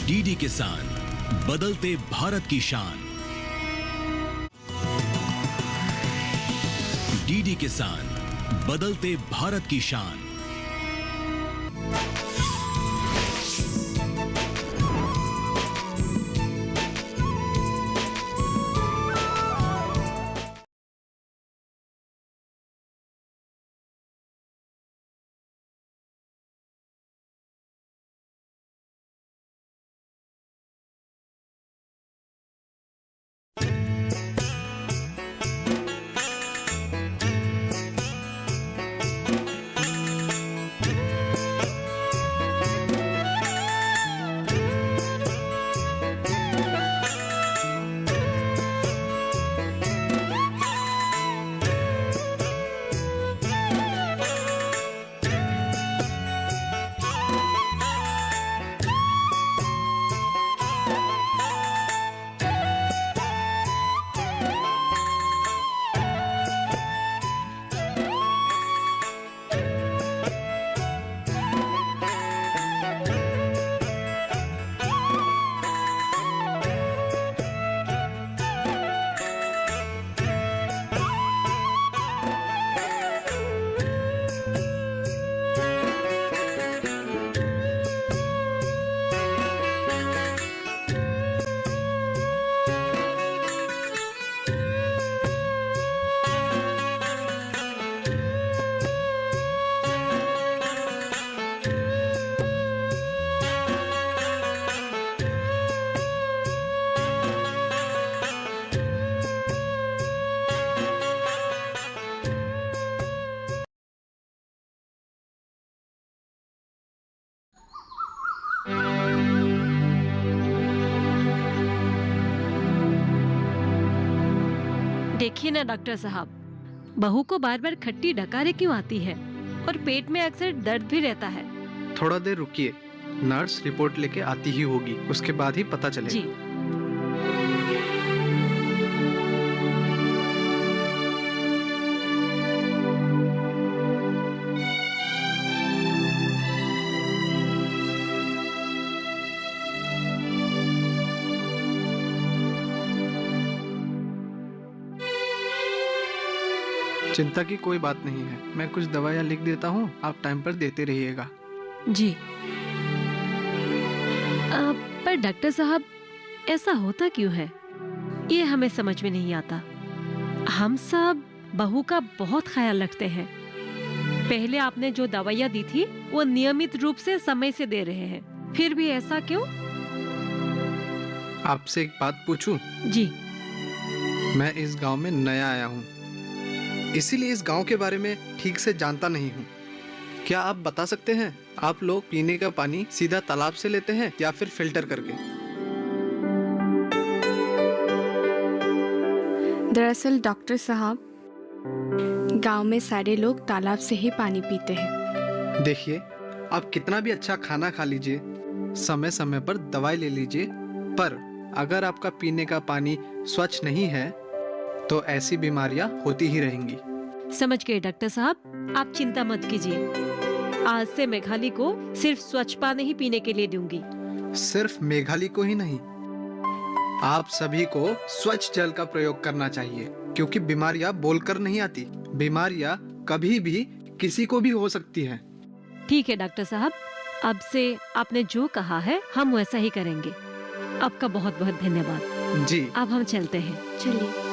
DD किसान, बदलते भारत की शान। डीडी किसान, बदलते भारत की शान। देखिए ना डॉक्टर साहब, बहू को बार बार खट्टी डकारें क्यों आती है और पेट में अक्सर दर्द भी रहता है। थोड़ा देर रुकिए, नर्स रिपोर्ट लेके आती ही होगी, उसके बाद ही पता चलेगा। जी। चिंता की कोई बात नहीं है, मैं कुछ दवाइयाँ लिख देता हूँ, आप टाइम पर देते रहिएगा। जी। पर डॉक्टर साहब, ऐसा होता क्यों है, ये हमें समझ में नहीं आता। हम सब बहू का बहुत ख्याल रखते हैं। पहले आपने जो दवाइयाँ दी थी वो नियमित रूप से समय से दे रहे हैं, फिर भी ऐसा क्यों? आपसे एक बात पूछूं? जी। मैं इस गांव में नया आया हूँ, इसीलिए इस गांव के बारे में ठीक से जानता नहीं हूँ। क्या आप बता सकते हैं, आप लोग पीने का पानी सीधा तालाब से लेते हैं या फिर फिल्टर करके? दरअसल डॉक्टर साहब, गांव में सारे लोग तालाब से ही पानी पीते हैं। देखिए, आप कितना भी अच्छा खाना खा लीजिए, समय समय पर दवाई ले लीजिए, पर अगर आपका पीने का पानी स्वच्छ नहीं है तो ऐसी बीमारियां होती ही रहेंगी। समझ गए डॉक्टर साहब, आप चिंता मत कीजिए। आज से मेघाली को सिर्फ स्वच्छ पानी ही पीने के लिए दूंगी। सिर्फ मेघाली को ही नहीं, आप सभी को स्वच्छ जल का प्रयोग करना चाहिए, क्योंकि बीमारियां बोलकर नहीं आती, बीमारियां कभी भी किसी को भी हो सकती हैं। ठीक है डॉक्टर साहब, अब से आपने जो कहा है हम वैसा ही करेंगे। आपका बहुत बहुत धन्यवाद। जी। अब हम चलते हैं। चलिए।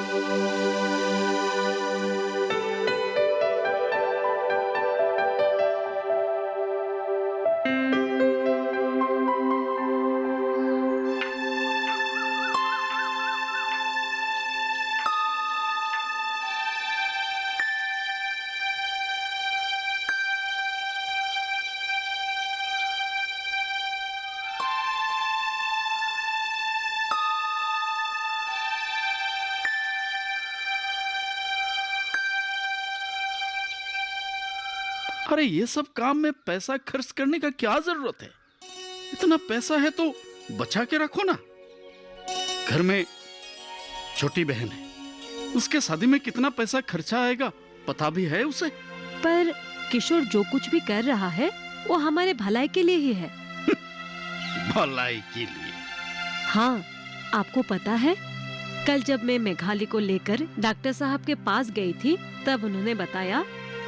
अरे ये सब काम में पैसा खर्च करने का क्या जरूरत है? इतना पैसा है तो बचा के रखो ना। घर में छोटी बहन है, उसके शादी में कितना पैसा खर्चा आएगा पता भी है उसे। पर किशोर जो कुछ भी कर रहा है वो हमारे भलाई के लिए ही है। भलाई के लिए। हाँ, आपको पता है, कल जब मैं मेघाली को लेकर डॉक्टर साहब के पास गई थी, तब उन्होंने बताया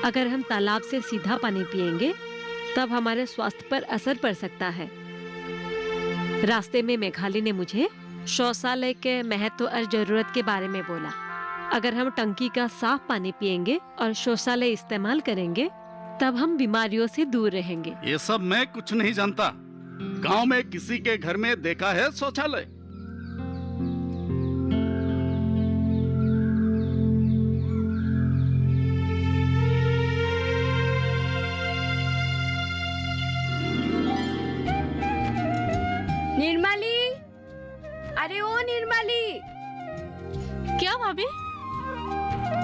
अगर हम तालाब से सीधा पानी पिएंगे तब हमारे स्वास्थ्य पर असर पड़ सकता है। रास्ते में मेघाली ने मुझे शौचालय के महत्व और जरूरत के बारे में बोला। अगर हम टंकी का साफ पानी पिएंगे और शौचालय इस्तेमाल करेंगे तब हम बीमारियों से दूर रहेंगे। ये सब मैं कुछ नहीं जानता। गांव में किसी के घर में देखा है शौचालय? निर्मली, अरे ओ निर्मली, क्या भाभी?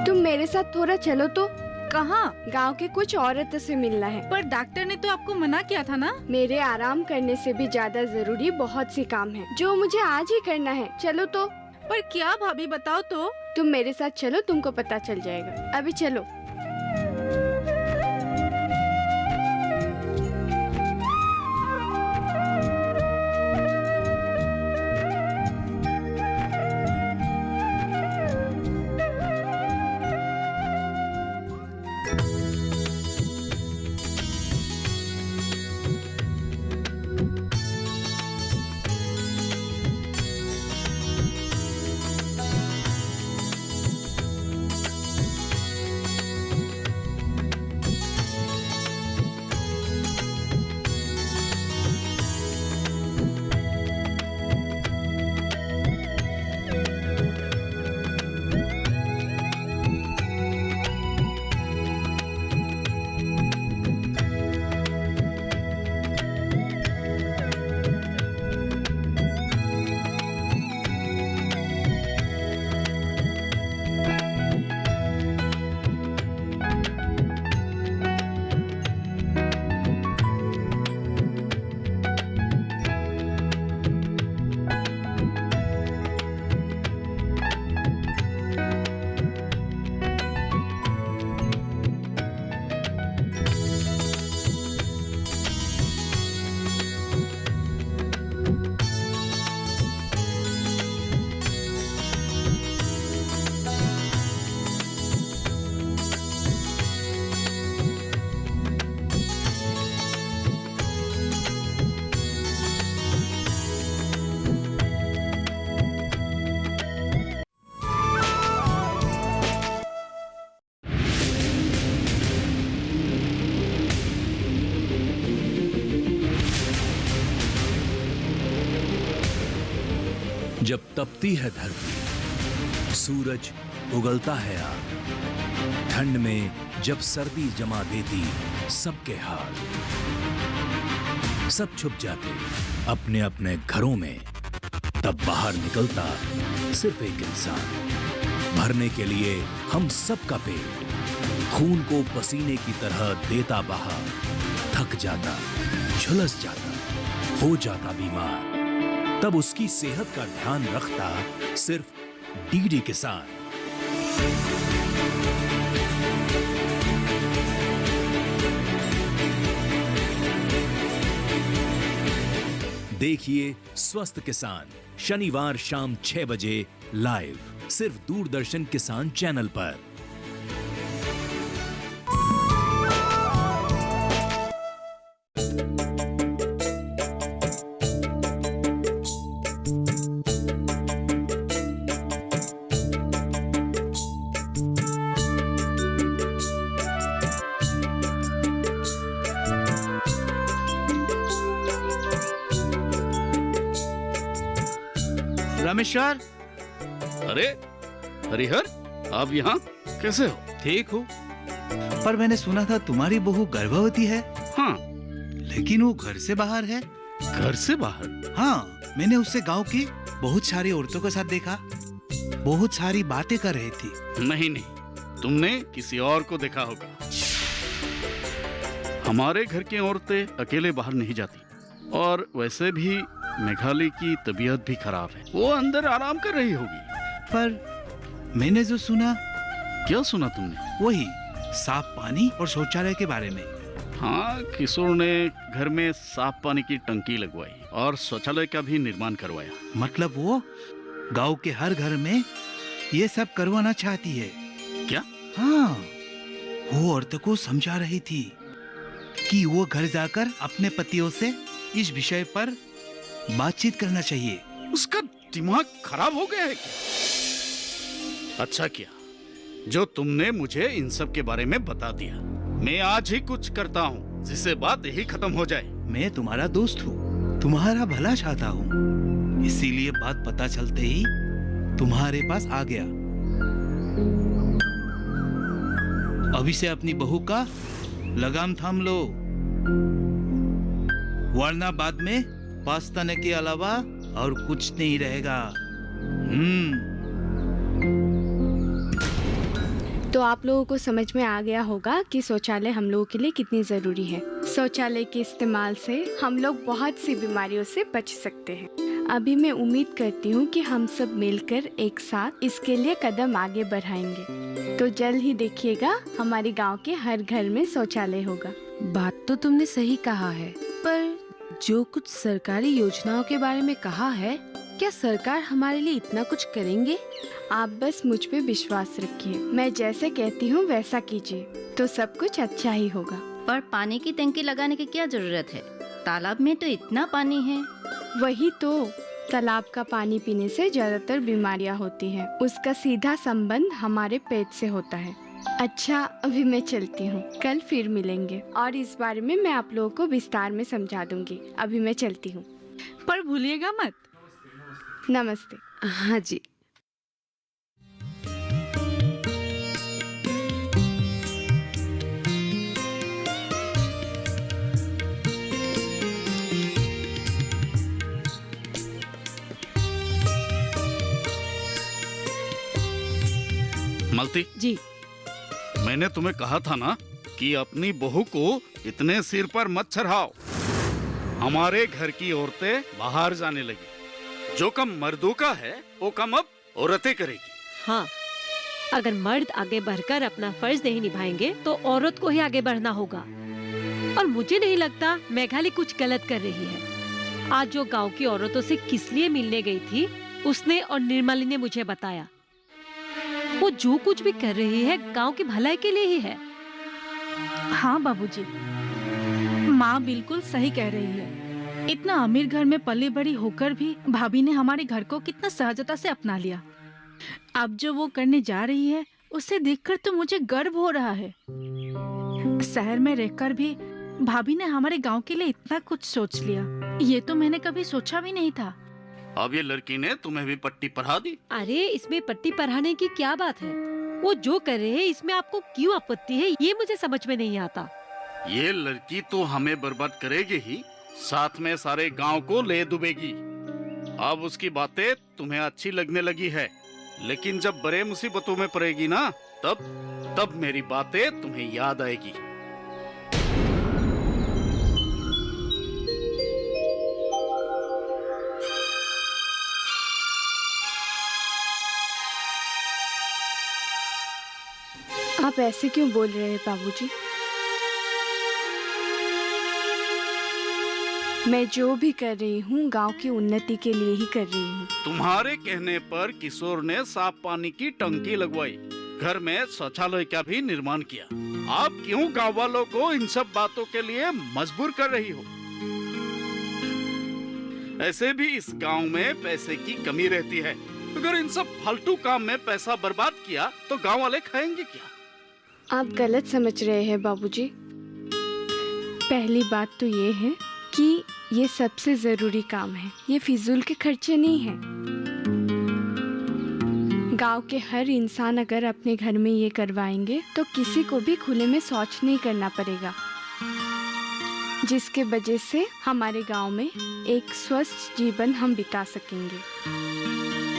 तुम मेरे साथ थोड़ा चलो तो। कहाँ? गांव के कुछ औरतों से मिलना है। पर डॉक्टर ने तो आपको मना किया था ना। मेरे आराम करने से भी ज्यादा जरूरी बहुत सी काम है जो मुझे आज ही करना है। चलो तो। पर क्या भाभी, बताओ तो। तुम मेरे साथ चलो, तुमको पता चल जाएगा। अभी चलो। जब तपती है धरती, सूरज उगलता है आग, ठंड में जब सर्दी जमा देती सबके हाल, सब छुप जाते अपने अपने घरों में, तब बाहर निकलता सिर्फ एक इंसान, भरने के लिए हम सबका पेट, खून को पसीने की तरह देता बहा, थक जाता, झुलस जाता, हो जाता बीमार, तब उसकी सेहत का ध्यान रखता सिर्फ डीडी किसान। देखिए स्वस्थ किसान शनिवार शाम 6 बजे लाइव, सिर्फ दूरदर्शन किसान चैनल पर। रामेश्वर, अरे हरिहर, आप यहाँ कैसे हो? ठीक हूँ, पर मैंने सुना था तुम्हारी बहू गर्भवती है। हाँ। लेकिन वो घर से बाहर है। घर से बाहर? हाँ, मैंने उससे गांव की बहुत सारी औरतों के साथ देखा, बहुत सारी बातें कर रही थी। नहीं नहीं, तुमने किसी और को देखा होगा। हमारे घर की औरतें अकेले बाहर नहीं जाती, और वैसे भी मेघाली की तबीयत भी खराब है, वो अंदर आराम कर रही होगी। पर मैंने जो सुना। क्या सुना तुमने? वही साफ पानी और शौचालय के बारे में। हाँ, किशोर ने घर में साफ पानी की टंकी लगवाई और शौचालय का भी निर्माण करवाया। मतलब वो गांव के हर घर में ये सब करवाना चाहती है क्या? हाँ, वो औरतों को समझा रही थी कि वो घर जाकर अपने पतियों से इस विषय पर बातचीत करना चाहिए। उसका दिमाग खराब हो गया है क्या? अच्छा किया जो तुमने मुझे इन सब के बारे में बता दिया। मैं आज ही कुछ करता हूँ जिससे बात यही खत्म हो जाए। मैं तुम्हारा दोस्त हूँ, तुम्हारा भला चाहता हूँ, इसीलिए बात पता चलते ही तुम्हारे पास आ गया। अभी से अपनी बहू का लगाम थाम लो, वरना बाद में पछताने के अलावा और कुछ नहीं रहेगा। तो आप लोगों को समझ में आ गया होगा कि शौचालय हम लोगों के लिए कितनी ज़रूरी है। शौचालय के इस्तेमाल से हम लोग बहुत सी बीमारियों से बच सकते हैं। अभी मैं उम्मीद करती हूँ कि हम सब मिलकर एक साथ इसके लिए कदम आगे बढ़ाएंगे। तो जल्द ही देखिएगा हमारे गांव के हर घर में शौचालय होगा। बात तो तुमने सही कहा है, पर जो कुछ सरकारी योजनाओं के बारे में कहा है, क्या सरकार हमारे लिए इतना कुछ करेंगे? आप बस मुझ पे विश्वास रखिए, मैं जैसे कहती हूँ वैसा कीजिए तो सब कुछ अच्छा ही होगा। पर पानी की टंकी लगाने की क्या जरूरत है? तालाब में तो इतना पानी है। वही तो, तालाब का पानी पीने से ज्यादातर बीमारियां होती हैं। उसका सीधा संबंध हमारे पेट से होता है। अच्छा, अभी मैं चलती हूँ, कल फिर मिलेंगे और इस बारे में मैं आप लोगों को विस्तार में समझा दूंगी। अभी मैं चलती हूँ। पर भूलिएगा मत। नमस्ते। हाँ जी। मलती जी। मैंने तुम्हें कहा था ना कि अपनी बहू को इतने सिर पर मत चढ़ाओ। हमारे घर की औरतें बाहर जाने लगी। जो काम मर्दों का है वो काम अब औरतें करेगी। हाँ, अगर मर्द आगे बढ़कर अपना फर्ज नहीं निभाएंगे तो औरत को ही आगे बढ़ना होगा। और मुझे नहीं लगता मेघाली कुछ गलत कर रही है। आज जो गांव की औरतों से किस लिए मिलने गई थी, उसने और निर्मली ने मुझे बताया। वो जो कुछ भी कर रही है गांव की भलाई के लिए ही है। हाँ बाबूजी, माँ बिल्कुल सही कह रही है। इतना अमीर घर में पली बड़ी होकर भी भाभी ने हमारे घर को कितना सहजता से अपना लिया। अब जो वो करने जा रही है उसे देखकर तो मुझे गर्व हो रहा है। शहर में रहकर भी भाभी ने हमारे गांव के लिए इतना कुछ सोच लिया, ये तो मैंने कभी सोचा भी नहीं था। अब ये लड़की ने तुम्हें भी पट्टी पढ़ा दी। अरे इसमें पट्टी पढ़ाने की क्या बात है? वो जो कर रहे हैं इसमें आपको क्यों आपत्ति है, ये मुझे समझ में नहीं आता। ये लड़की तो हमें बर्बाद करेगी ही, साथ में सारे गांव को ले डूबेगी। अब उसकी बातें तुम्हें अच्छी लगने लगी है, लेकिन जब बड़े मुसीबतों में पड़ेगी ना, तब मेरी बातें तुम्हें याद आएगी। आप ऐसे क्यों बोल रहे हैं बाबूजी? मैं जो भी कर रही हूँ गांव की उन्नति के लिए ही कर रही हूँ। तुम्हारे कहने पर किशोर ने साफ पानी की टंकी लगवाई, घर में शौचालय का भी निर्माण किया। आप क्यों गांव वालों को इन सब बातों के लिए मजबूर कर रही हो? ऐसे भी इस गांव में पैसे की कमी रहती है। अगर इन सब फालतू काम में पैसा बर्बाद किया तो गांव वाले खाएंगे क्या? आप गलत समझ रहे हैं बाबूजी। पहली बात तो ये है कि ये सबसे जरूरी काम है, ये फिजूल के खर्चे नहीं हैं। गांव के हर इंसान अगर अपने घर में ये करवाएंगे तो किसी को भी खुले में शौच नहीं करना पड़ेगा, जिसके वजह से हमारे गांव में एक स्वस्थ जीवन हम बिता सकेंगे।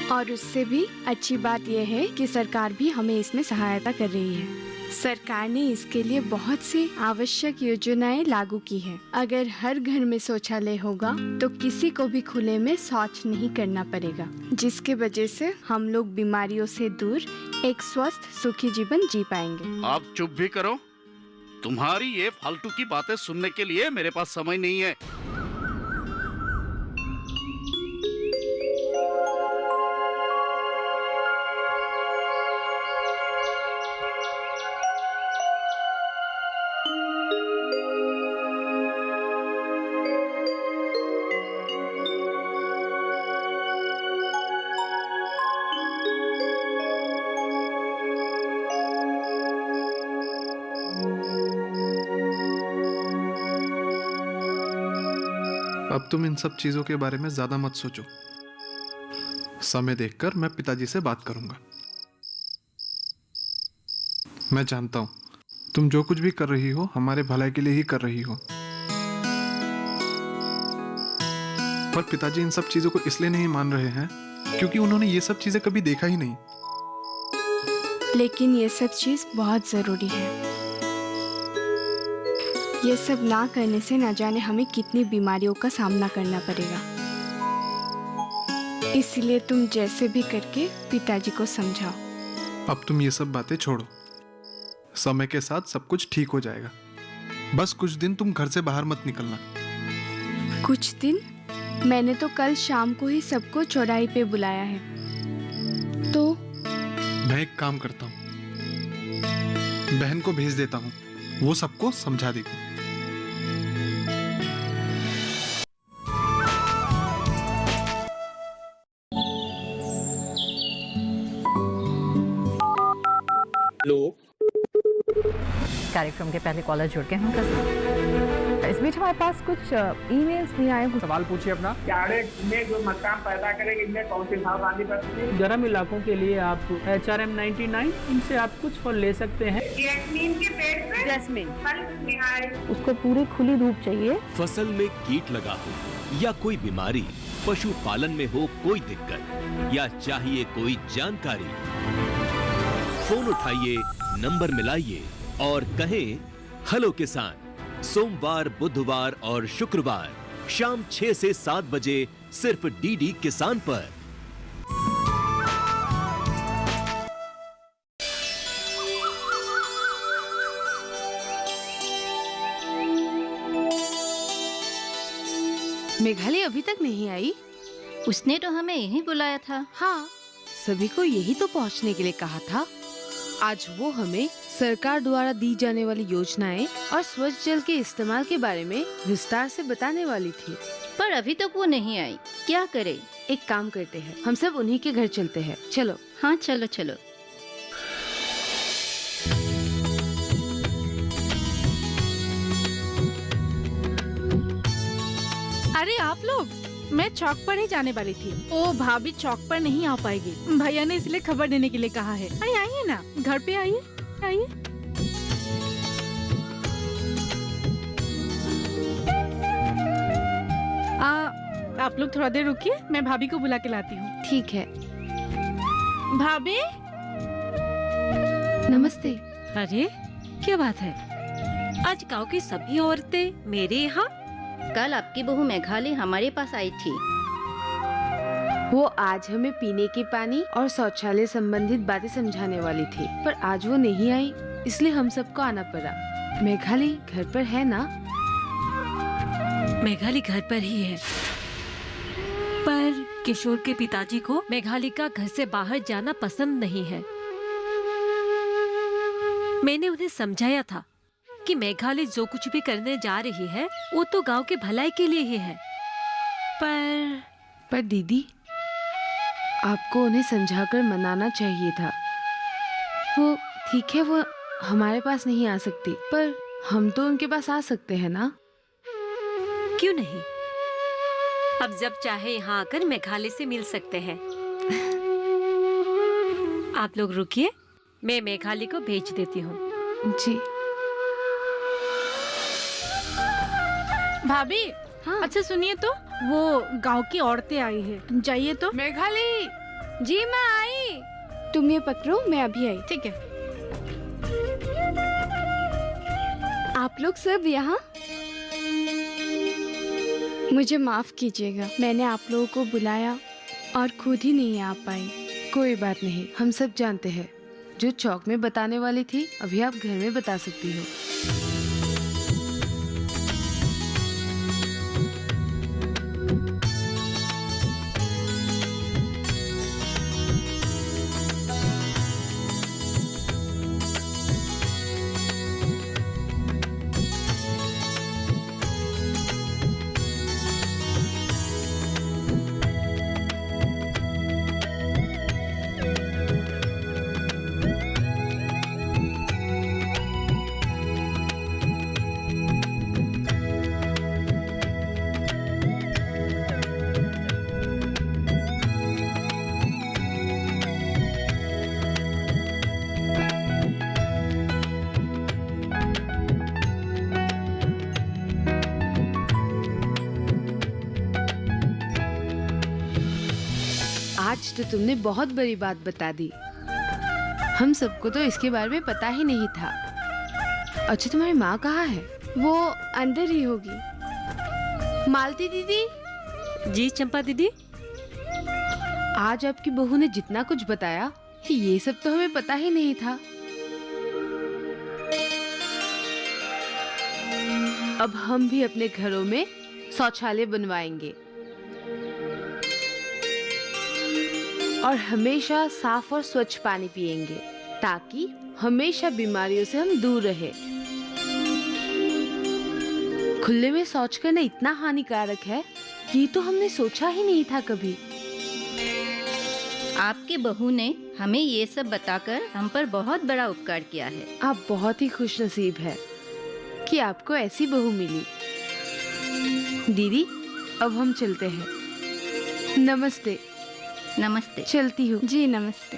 और उससे भी अच्छी बात यह है कि सरकार भी हमें इसमें सहायता कर रही है। सरकार ने इसके लिए बहुत सी आवश्यक योजनाएं लागू की हैं। अगर हर घर में शौचालय होगा तो किसी को भी खुले में शौच नहीं करना पड़ेगा, जिसके वजह से हम लोग बीमारियों से दूर एक स्वस्थ सुखी जीवन जी पाएंगे। आप चुप भी करो। तुम्हारी ये फालतू की बातें सुनने के लिए मेरे पास समय नहीं है। अब तुम इन सब चीजों के बारे में ज्यादा मत सोचो। समय देखकर मैं पिताजी से बात करूंगा। मैं जानता हूं तुम जो कुछ भी कर रही हो हमारे भलाई के लिए ही कर रही हो, पर पिताजी इन सब चीजों को इसलिए नहीं मान रहे हैं क्योंकि उन्होंने ये सब चीजें कभी देखा ही नहीं। लेकिन ये सब चीज बहुत जरूरी है। ये सब ना करने से न जाने हमें कितनी बीमारियों का सामना करना पड़ेगा। इसलिए तुम जैसे भी करके पिताजी को समझाओ। अब तुम ये सब बातें छोड़ो, समय के साथ सब कुछ ठीक हो जाएगा। बस कुछ दिन तुम घर से बाहर मत निकलना। कुछ दिन? मैंने तो कल शाम को ही सबको चौराहे पे बुलाया है। तो मैं एक काम करता हूँ, बहन को भेज देता हूँ, वो सबको समझा देगी। कार्यक्रम के पहले कॉलर जुड़ गए हैं कसम। इस बीच हमारे पास कुछ ईमेल्स भी आए हैं। सवाल पूछिए अपना। में जो मकान पैदा करेंगे इनमें कौन सी सावधानी बरतनी? गर्म इलाकों के लिए आप HRM 99 इनसे आप कुछ फल ले सकते हैं। जैस्मीन के पेड़ पे जैस्मीन उसको पूरी खुली धूप चाहिए। फसल में कीट लगा हो या कोई बीमारी, पशुपालन में हो कोई दिक्कत या चाहिए कोई जानकारी, फोन उठाइए, नंबर मिलाइए और कहें हेलो किसान। सोमवार, बुधवार और शुक्रवार शाम 6 से 7 बजे सिर्फ डीडी किसान पर। मेघाली अभी तक नहीं आई? उसने तो हमें यहीं बुलाया था। हाँ, सभी को यही तो पहुंचने के लिए कहा था। आज वो हमें सरकार द्वारा दी जाने वाली योजनाएं और स्वच्छ जल के इस्तेमाल के बारे में विस्तार से बताने वाली थी। पर अभी तक वो नहीं आई, क्या करे? एक काम करते हैं, हम सब उन्हीं के घर चलते हैं। चलो। हाँ चलो चलो। अरे आप लोग, मैं चौक पर ही जाने वाली थी। ओ भाभी चौक पर नहीं आ पाएगी, भैया ने इसलिए खबर देने के लिए कहा है। अरे आइए ना, घर पे आइए आइए। आप लोग थोड़ा देर रुकिए, मैं भाभी को बुला के लाती हूँ। ठीक है। भाभी नमस्ते। अरे क्या बात है, आज गांव की सभी औरतें मेरे यहाँ? कल आपकी बहू मेघाली हमारे पास आई थी। वो आज हमें पीने के पानी और शौचालय संबंधित बातें समझाने वाली थी, पर आज वो नहीं आई, इसलिए हम सबको आना पड़ा। मेघाली घर पर है ना? मेघाली घर पर ही है, पर किशोर के पिताजी को मेघाली का घर से बाहर जाना पसंद नहीं है। मैंने उन्हें समझाया था कि मेघाली जो कुछ भी करने जा रही है वो तो गांव के भलाई के लिए ही है। पर दीदी, आपको उन्हें समझाकर मनाना चाहिए था। वो ठीक है, वो हमारे पास नहीं आ सकती, पर हम तो उनके पास आ सकते हैं ना? क्यों नहीं? अब जब चाहे यहाँ आकर मेघाली से मिल सकते हैं। आप लोग रुकिए, मैं मेघाली को भेज देती हूँ। जी। भाभी। हाँ। अच्छा सुनिए तो, वो गांव की औरतें आई है, जाइए तो। मेघाली जी, मैं आई। तुम ये पकड़ो, मैं अभी आई। ठीक है। आप लोग सब यहाँ? मुझे माफ कीजिएगा, मैंने आप लोगों को बुलाया और खुद ही नहीं आ पाई। कोई बात नहीं, हम सब जानते हैं। जो चौक में बताने वाली थी, अभी आप घर में बता सकती हो। आज तो तुमने बहुत बड़ी बात बता दी। हम सबको तो इसके बारे में पता ही नहीं था। अच्छा, तुम्हारी माँ कहाँ है? वो अंदर ही होगी। मालती दीदी, जी चंपा दीदी। आज आपकी बहू ने जितना कुछ बताया, ये सब तो हमें पता ही नहीं था। अब हम भी अपने घरों में शौचालय बनवाएंगे और हमेशा साफ और स्वच्छ पानी पिएंगे, ताकि हमेशा बीमारियों से हम दूर रहे। खुले में शौच करना इतना हानिकारक है, ये तो हमने सोचा ही नहीं था कभी। आपके बहू ने हमें ये सब बताकर हम पर बहुत बड़ा उपकार किया है। आप बहुत ही खुशनसीब है कि आपको ऐसी बहू मिली। दीदी, अब हम चलते हैं। नमस्ते। नमस्ते। चलती हूँ। जी नमस्ते।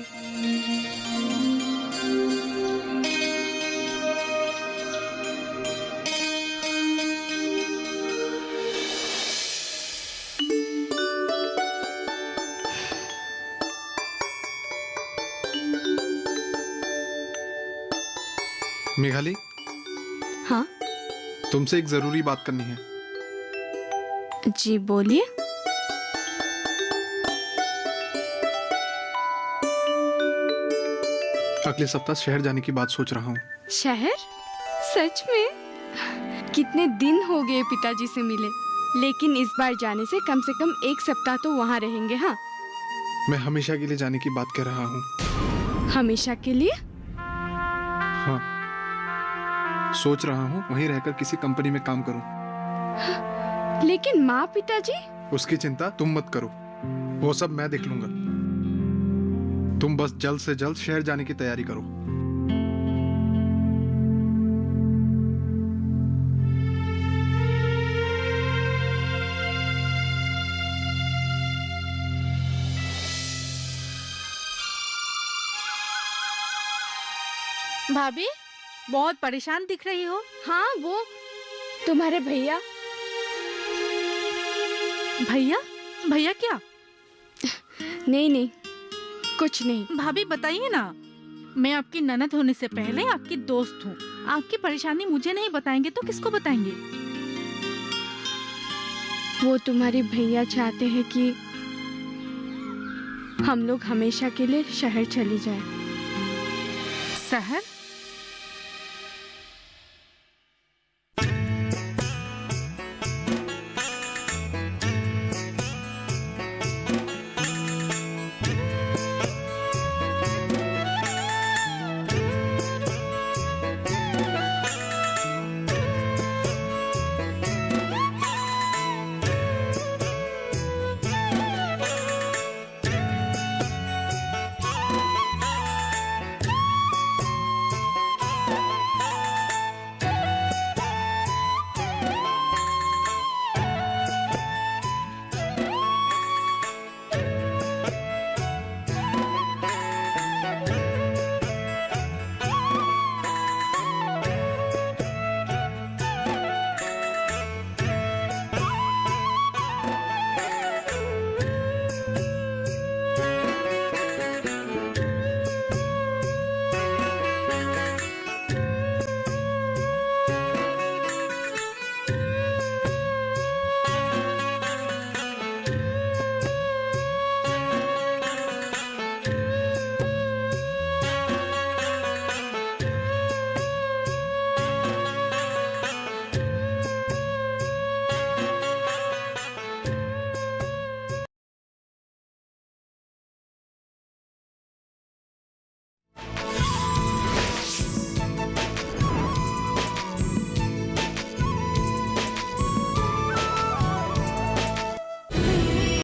मेघाली, हाँ तुमसे एक जरूरी बात करनी है। जी बोलिए। अगले सप्ताह शहर जाने की बात सोच रहा हूँ। शहर? सच में? कितने दिन हो गए पिताजी से मिले, लेकिन इस बार जाने से कम 1 सप्ताह तो वहाँ रहेंगे। हाँ, मैं हमेशा के लिए जाने की बात कर रहा हूँ। हमेशा के लिए? हाँ, सोच रहा हूँ वहीं रहकर किसी कंपनी में काम करूँ। लेकिन माँ पिताजी? उसकी चिंता तुम मत करो, वो सब मैं देख लूंगा। तुम बस जल्द से जल्द शहर जाने की तैयारी करो। भाभी, बहुत परेशान दिख रही हो। हाँ, वो तुम्हारे भैया। भैया? भैया क्या? नहीं नहीं, कुछ नहीं। भाभी बताइए ना, मैं आपकी ननद होने से पहले आपकी दोस्त हूँ। आपकी परेशानी मुझे नहीं बताएंगे तो किसको बताएंगे? वो तुम्हारे भैया चाहते हैं कि हम लोग हमेशा के लिए शहर चले जाएं। शहर?